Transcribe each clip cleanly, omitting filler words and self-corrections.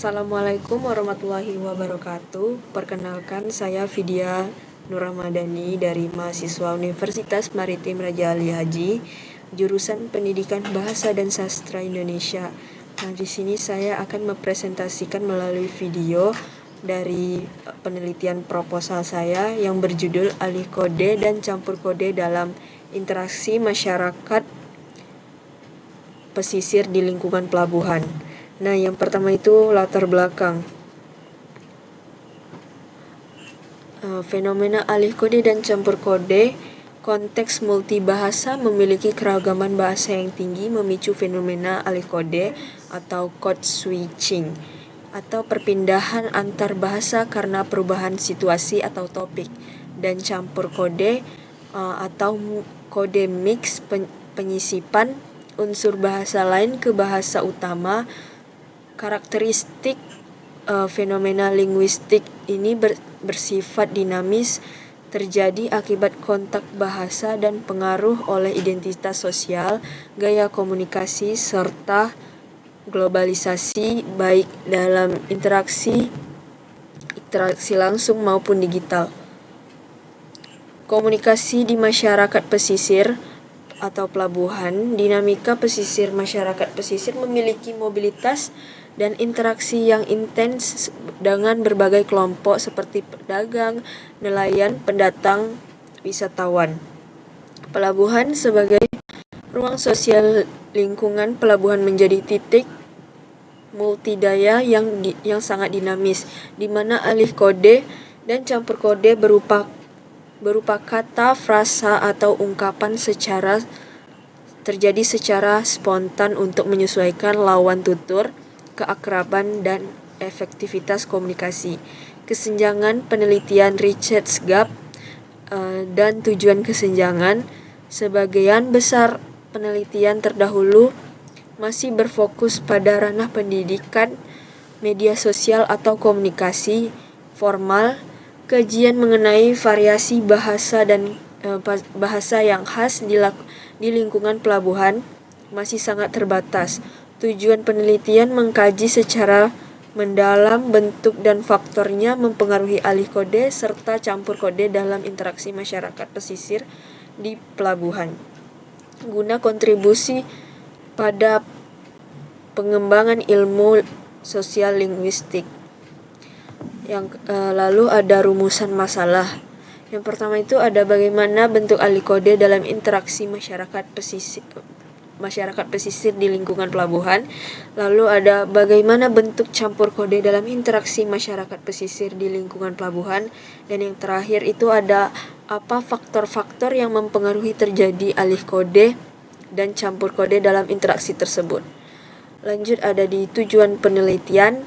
Assalamualaikum warahmatullahi wabarakatuh. Perkenalkan, saya Vidya Nur Ramadhani dari mahasiswa Universitas Maritim Raja Ali Haji, jurusan Pendidikan Bahasa dan Sastra Indonesia. Nah, di sini saya akan mempresentasikan melalui video dari penelitian proposal saya yang berjudul Alih kode dan campur kode dalam interaksi masyarakat pesisir di lingkungan pelabuhan. Nah, yang pertama itu latar belakang. Fenomena alih kode dan campur kode, konteks multibahasa memiliki keragaman bahasa yang tinggi memicu fenomena alih kode atau code switching, atau perpindahan antar bahasa karena perubahan situasi atau topik, dan campur kode atau kode mix, penyisipan unsur bahasa lain ke bahasa utama. Karakteristik fenomena linguistik ini bersifat dinamis, terjadi akibat kontak bahasa dan pengaruh oleh identitas sosial, gaya komunikasi, serta globalisasi baik dalam interaksi langsung maupun digital. Komunikasi di masyarakat pesisir atau pelabuhan. Dinamika pesisir. Masyarakat pesisir memiliki mobilitas dan interaksi yang intens dengan berbagai kelompok seperti pedagang, nelayan, pendatang, wisatawan. Pelabuhan sebagai ruang sosial lingkungan pelabuhan menjadi titik multidaya yang sangat dinamis, di mana alih kode dan campur kode berupa kata, frasa, atau ungkapan terjadi secara spontan untuk menyesuaikan lawan tutur, keakraban, dan efektivitas komunikasi. Kesenjangan penelitian Richard Gap dan tujuan kesenjangan. Sebagian besar penelitian terdahulu masih berfokus pada ranah pendidikan, media sosial, atau komunikasi formal. Kajian mengenai variasi bahasa dan bahasa yang khas di lingkungan pelabuhan masih sangat terbatas. Tujuan penelitian mengkaji secara mendalam bentuk dan faktornya mempengaruhi alih kode serta campur kode dalam interaksi masyarakat pesisir di pelabuhan, guna kontribusi pada pengembangan ilmu sosial linguistik. Lalu ada rumusan masalah. Yang pertama itu ada bagaimana bentuk alih kode dalam interaksi masyarakat pesisir di lingkungan pelabuhan. Lalu ada bagaimana bentuk campur kode dalam interaksi masyarakat pesisir di lingkungan pelabuhan. Dan yang terakhir itu ada apa faktor-faktor yang mempengaruhi terjadi alih kode dan campur kode dalam interaksi tersebut. Lanjut ada di tujuan penelitian.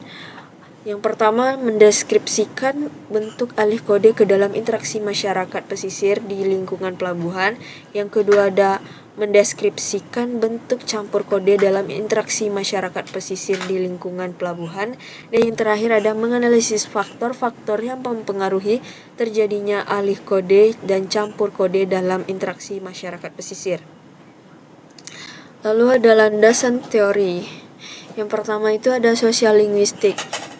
Yang pertama, mendeskripsikan bentuk alih kode ke dalam interaksi masyarakat pesisir di lingkungan pelabuhan. Yang kedua ada mendeskripsikan bentuk campur kode dalam interaksi masyarakat pesisir di lingkungan pelabuhan. Dan yang terakhir ada menganalisis faktor-faktor yang mempengaruhi terjadinya alih kode dan campur kode dalam interaksi masyarakat pesisir. Lalu ada landasan teori. Yang pertama itu ada sosial linguistik.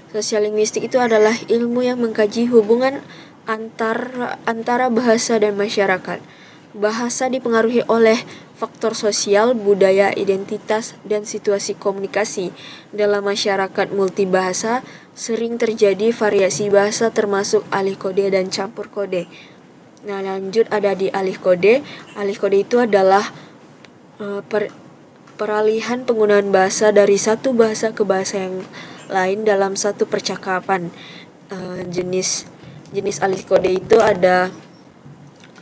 Sosial linguistik itu adalah ilmu yang mengkaji hubungan antara bahasa dan masyarakat. Bahasa dipengaruhi oleh faktor sosial, budaya, identitas, dan situasi komunikasi. Dalam masyarakat multibahasa, sering terjadi variasi bahasa termasuk alih kode dan campur kode. Nah, lanjut ada di alih kode. Alih kode itu adalah peralihan penggunaan bahasa dari satu bahasa ke bahasa yang lain dalam satu percakapan. Jenis alih kode itu ada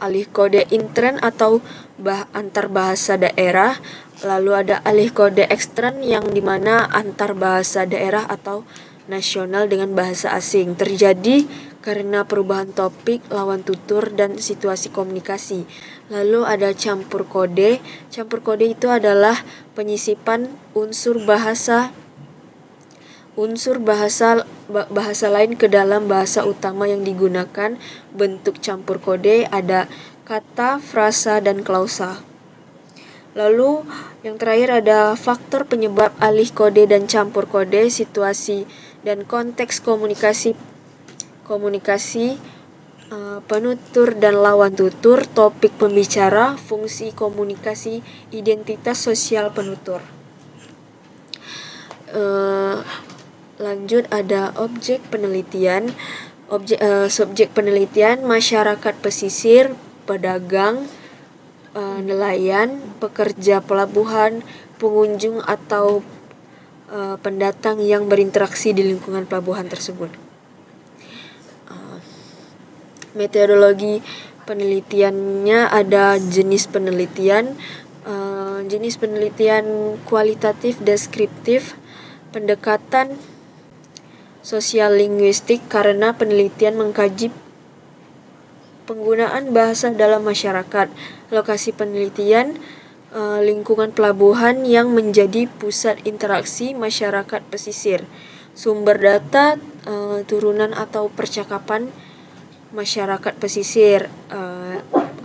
alih kode intern atau antar bahasa daerah, lalu ada alih kode ekstern yang dimana antar bahasa daerah atau nasional dengan bahasa asing, terjadi karena perubahan topik, lawan tutur, dan situasi komunikasi. Lalu ada campur kode. Campur kode itu adalah penyisipan unsur bahasa lain ke dalam bahasa utama yang digunakan. Bentuk campur kode ada kata, frasa, dan klausa. Lalu yang terakhir ada faktor penyebab alih kode dan campur kode, situasi dan konteks komunikasi penutur dan lawan tutur, topik pembicara, fungsi komunikasi, identitas sosial penutur. Lanjut ada objek penelitian. Subjek penelitian masyarakat pesisir, pedagang, nelayan, pekerja pelabuhan, pengunjung atau pendatang yang berinteraksi di lingkungan pelabuhan tersebut. Metodologi penelitiannya ada jenis penelitian, jenis penelitian kualitatif deskriptif, pendekatan sosial linguistik karena penelitian mengkaji penggunaan bahasa dalam masyarakat, lokasi penelitian, lingkungan pelabuhan yang menjadi pusat interaksi masyarakat pesisir, sumber data, turunan atau percakapan masyarakat pesisir,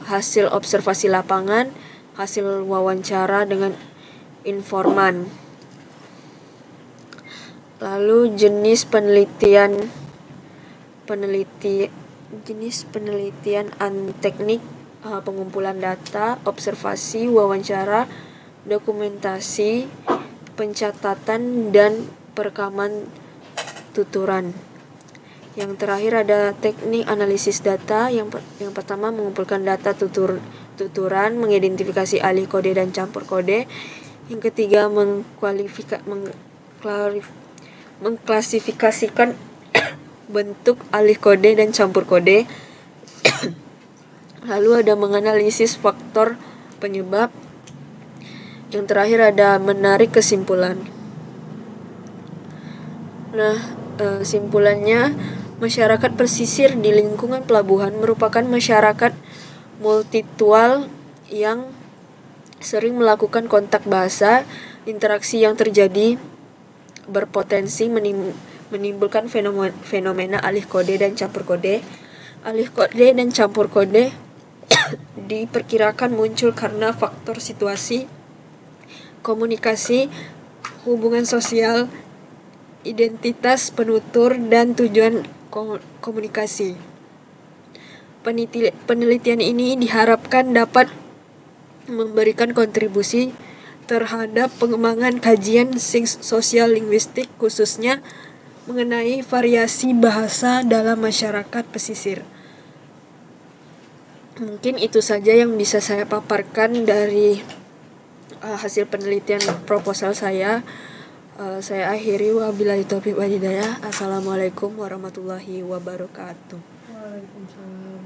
hasil observasi lapangan, hasil wawancara dengan informan. Lalu jenis penelitian teknik, pengumpulan data, observasi, wawancara, dokumentasi, pencatatan, dan perekaman tuturan. Yang terakhir ada teknik analisis data. Yang pertama mengumpulkan data tuturan, mengidentifikasi alih kode dan campur kode. Yang ketiga mengklasifikasikan bentuk alih kode dan campur kode. Lalu ada menganalisis faktor penyebab. Yang terakhir ada menarik kesimpulan. Simpulannya, masyarakat pesisir di lingkungan pelabuhan merupakan masyarakat multitual yang sering melakukan kontak bahasa. Interaksi yang terjadi berpotensi menimbulkan fenomena alih kode dan campur kode. Alih kode dan campur kode diperkirakan muncul karena faktor situasi, komunikasi, hubungan sosial, identitas penutur, dan tujuan komunikasi. Penelitian ini diharapkan dapat memberikan kontribusi terhadap pengembangan kajian sosial linguistik, khususnya mengenai variasi bahasa dalam masyarakat pesisir. Mungkin itu saja yang bisa saya paparkan dari hasil penelitian proposal saya. Saya akhiri, wabillahi taufiq wal hidayah. Assalamualaikum warahmatullahi wabarakatuh. Waalaikumsalam.